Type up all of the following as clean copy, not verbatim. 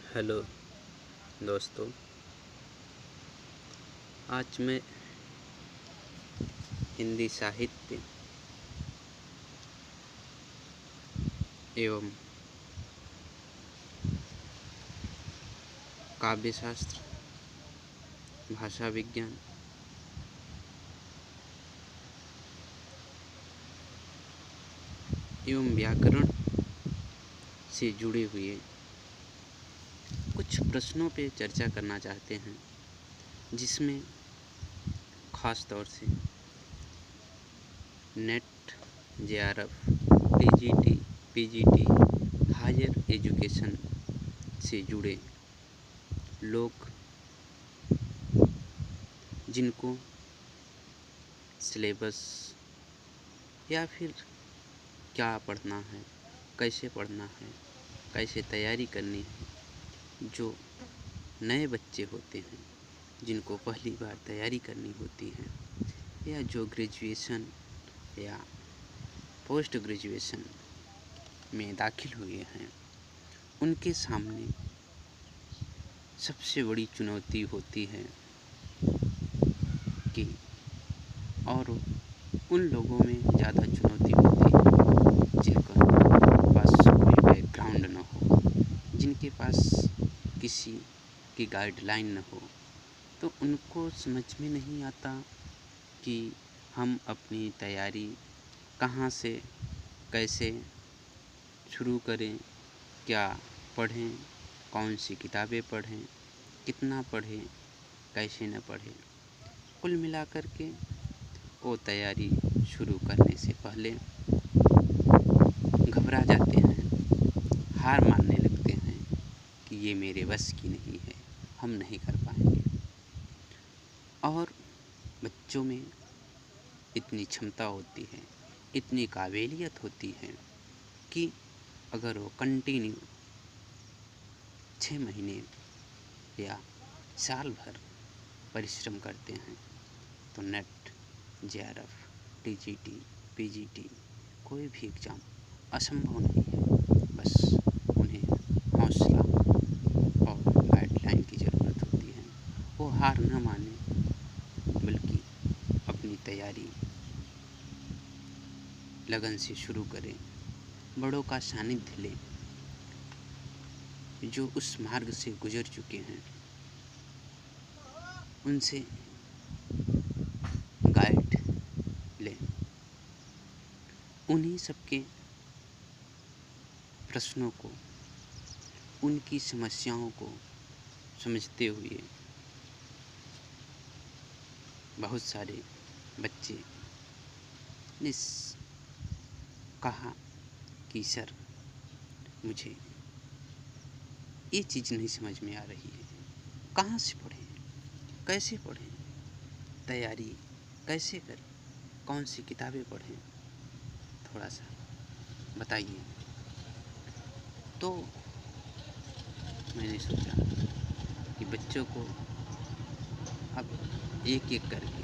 Hello दोस्तों। आज मैं हिंदी साहित्य एवं काव्य शास्त्र, भाषा विज्ञान एवं व्याकरण से जुड़े हुए कुछ प्रश्नों पे चर्चा करना चाहते हैं, जिसमें ख़ास तौर से NET, JRF, TGT, PGT, higher education से जुड़े लोग जिनको सिलेबस या फिर क्या पढ़ना है, कैसे पढ़ना है, कैसे तैयारी करनी है, जो नए बच्चे होते हैं जिनको पहली बार तैयारी करनी होती है, या जो ग्रेजुएशन या पोस्ट ग्रेजुएशन में दाखिल हुए हैं, उनके सामने सबसे बड़ी चुनौती होती है कि और उन लोगों में ज़्यादा चुनौती होती है जिनका पास कोई बैकग्राउंड न हो, जिनके पास किसी की गाइडलाइन न हो। तो उनको समझ में नहीं आता कि हम अपनी तैयारी कहाँ से कैसे शुरू करें, क्या पढ़ें, कौन सी किताबें पढ़ें, कितना पढ़ें, कैसे न पढ़ें। कुल मिलाकर के वो तैयारी शुरू करने से पहले घबरा जाते हैं, हार मानने लगते हैं कि ये मेरे बस की नहीं है, हम नहीं कर पाएंगे। और बच्चों में इतनी क्षमता होती है, इतनी काबिलियत होती है कि अगर वो कंटिन्यू 6 महीने या साल भर परिश्रम करते हैं तो नेट, जेआरएफ, टीजीटी, पीजीटी कोई भी एग्ज़ाम असंभव नहीं है। बस उन्हें हौसला और गाइडलाइन की ज़रूरत होती है। वो हार न माने, बल्कि अपनी तैयारी लगन से शुरू करें, बड़ों का सानिध्य लें जो उस मार्ग से गुजर चुके हैं, उनसे गाइड लें। उन्हीं सबके प्रश्नों को, उनकी समस्याओं को समझते हुए बहुत सारे बच्चे ने कहा कि सर, मुझे ये चीज़ नहीं समझ में आ रही है, कहाँ से पढ़ें, कैसे पढ़ें, तैयारी कैसे करें, कौन सी किताबें पढ़ें, थोड़ा सा बताइए। तो मैंने सोचा कि बच्चों को अब एक एक करके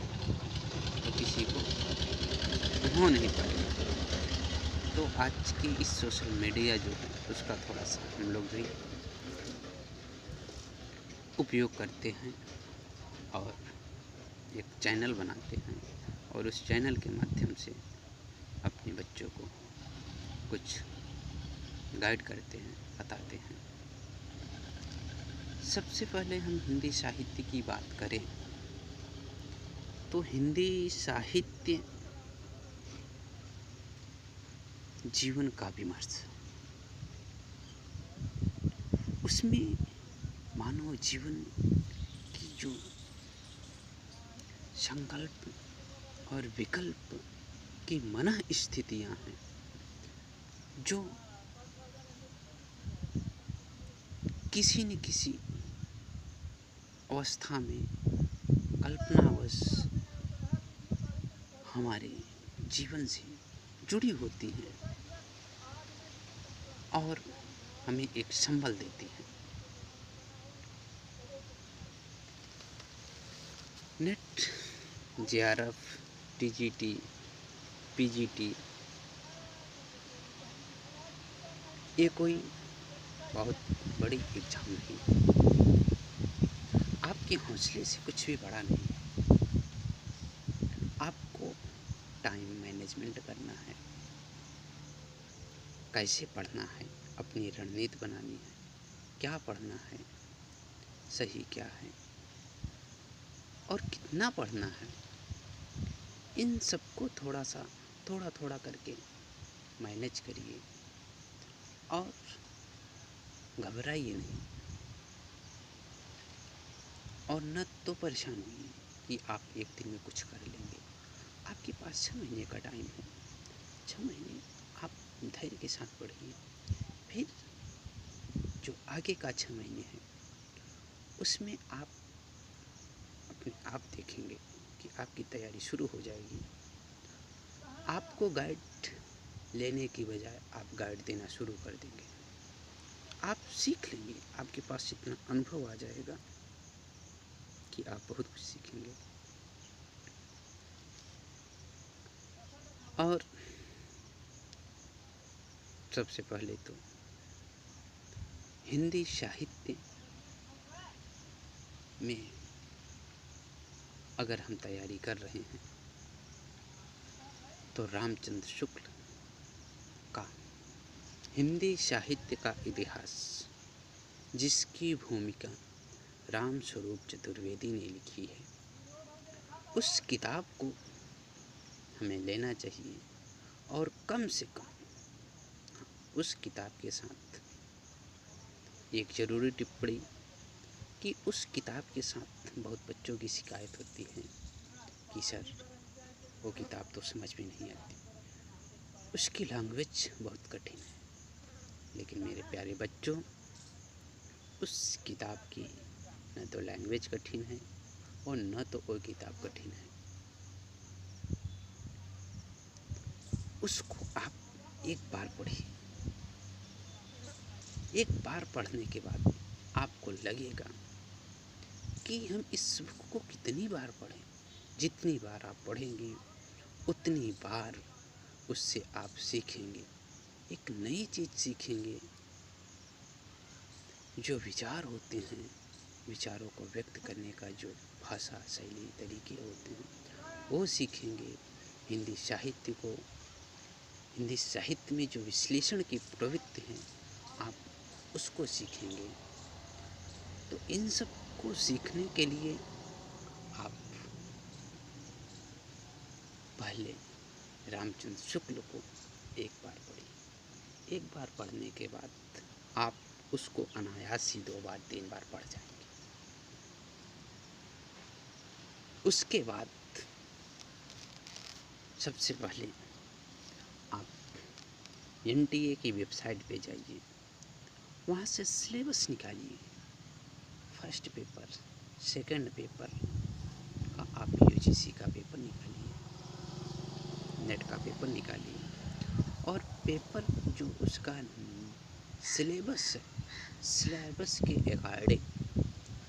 तो किसी को हो नहीं पाएगा। तो आज की इस सोशल मीडिया जो है उसका थोड़ा सा हम लोग भी उपयोग करते हैं और एक चैनल बनाते हैं और उस चैनल के माध्यम से अपने बच्चों को कुछ गाइड करते हैं, बताते हैं। सबसे पहले हम हिंदी साहित्य की बात करें तो हिंदी साहित्य जीवन का विमर्श, उसमें मानव जीवन की जो संकल्प और विकल्प की मनः स्थितियाँ हैं, जो किसी न किसी अवस्था में कल्पनावश हमारे जीवन से जुड़ी होती हैं और हमें एक संबल देती हैं। नेट, जेआरएफ, टीजीटी, पीजीटी ये कोई बहुत बड़ी एग्ज़ाम नहीं, आपके हौसले से कुछ भी बड़ा नहीं। आपको टाइम मैनेजमेंट करना है, कैसे पढ़ना है, अपनी रणनीति बनानी है, क्या पढ़ना है, सही क्या है और कितना पढ़ना है। इन सबको थोड़ा थोड़ा करके मैनेज करिए और घबराइए नहीं, और न तो परेशान होइए कि आप एक दिन में कुछ कर लेंगे। आपके पास 6 महीने का टाइम है। 6 महीने आप धैर्य के साथ पढ़िए। फिर जो आगे का 6 महीने है उसमें आप अपने आप देखेंगे कि आपकी तैयारी शुरू हो जाएगी। आपको गाइड लेने की बजाय आप गाइड देना शुरू कर देंगे। आप सीख लेंगे, आपके पास इतना अनुभव आ जाएगा कि आप बहुत कुछ सीखेंगे। और सबसे पहले तो हिंदी साहित्य में अगर हम तैयारी कर रहे हैं तो रामचंद्र शुक्ल का हिंदी साहित्य का इतिहास, जिसकी भूमिका राम स्वरूप चतुर्वेदी ने लिखी है, उस किताब को हमें लेना चाहिए। और कम से कम उस किताब के साथ एक ज़रूरी टिप्पणी कि उस किताब के साथ बहुत बच्चों की शिकायत होती है कि सर वो किताब तो समझ में नहीं आती, उसकी लैंग्वेज बहुत कठिन है। लेकिन मेरे प्यारे बच्चों, उस किताब की न तो लैंग्वेज कठिन है और न तो वो किताब कठिन है। उसको आप एक बार पढ़िए। एक बार पढ़ने के बाद आपको लगेगा कि हम इस बुक को कितनी बार पढ़ें। जितनी बार आप पढ़ेंगे उतनी बार उससे आप सीखेंगे, एक नई चीज़ सीखेंगे। जो विचार होते हैं, विचारों को व्यक्त करने का जो भाषा शैली तरीके होते हैं वो सीखेंगे। हिंदी साहित्य में जो विश्लेषण की प्रवृत्ति है आप उसको सीखेंगे। तो इन सब को सीखने के लिए आप पहले रामचंद्र शुक्ल को एक बार पढ़िए। एक बार पढ़ने के बाद आप उसको अनायास ही 2 बार 3 बार पढ़ जाएंगे। उसके बाद सबसे पहले आप NTA की वेबसाइट पे जाइए, वहाँ से सिलेबस निकालिए। फर्स्ट पेपर, सेकंड पेपर का आप UGC का पेपर निकालिए, नेट का पेपर निकालिए और पेपर जो उसका सिलेबस है, सिलेबस के अकॉर्डिंग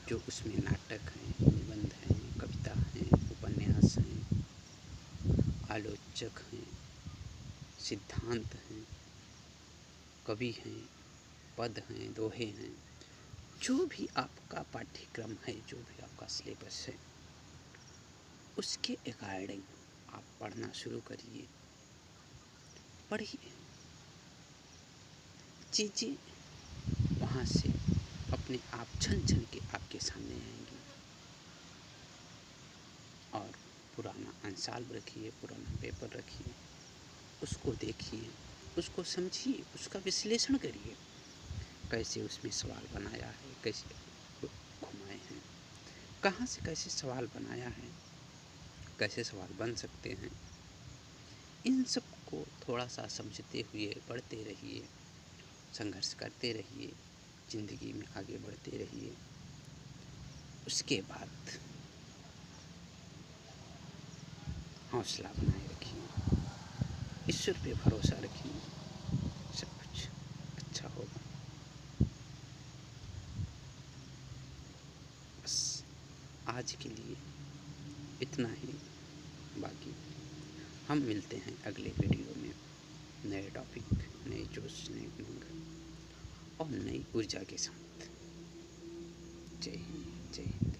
जो उसमें नाटक हैं, निबंध हैं, कविता हैं, उपन्यास हैं, आलोचक हैं, सिद्धांत हैं, कवि हैं, पद हैं, दोहे हैं, जो भी आपका पाठ्यक्रम है, जो भी आपका सिलेबस है, उसके अकॉर्डिंग आप पढ़ना शुरू करिए। पढ़िए, चीज़ें वहाँ से अपने आप छन छन के आपके सामने आएंगी। और पुराना अंशाल रखिए, पुराना पेपर रखिए, उसको देखिए, उसको समझिए, उसका विश्लेषण करिए। कैसे उसमें सवाल बनाया है, कैसे घुमाए हैं, कहाँ से कैसे सवाल बनाया है, कैसे सवाल बन सकते हैं। इन सब को थोड़ा सा समझते हुए पढ़ते रहिए, संघर्ष करते रहिए, ज़िंदगी में आगे बढ़ते रहिए। उसके बाद हौसला बनाए रखिए, ईश्वर पे भरोसा रखिए, सब कुछ अच्छा होगा। बस आज के लिए इतना ही। बाकी हम मिलते हैं अगले वीडियो में, नए टॉपिक, नए जोश, नई उमंग। और नई ऊर्जा के साथ। जय हिंद, जय हिंद।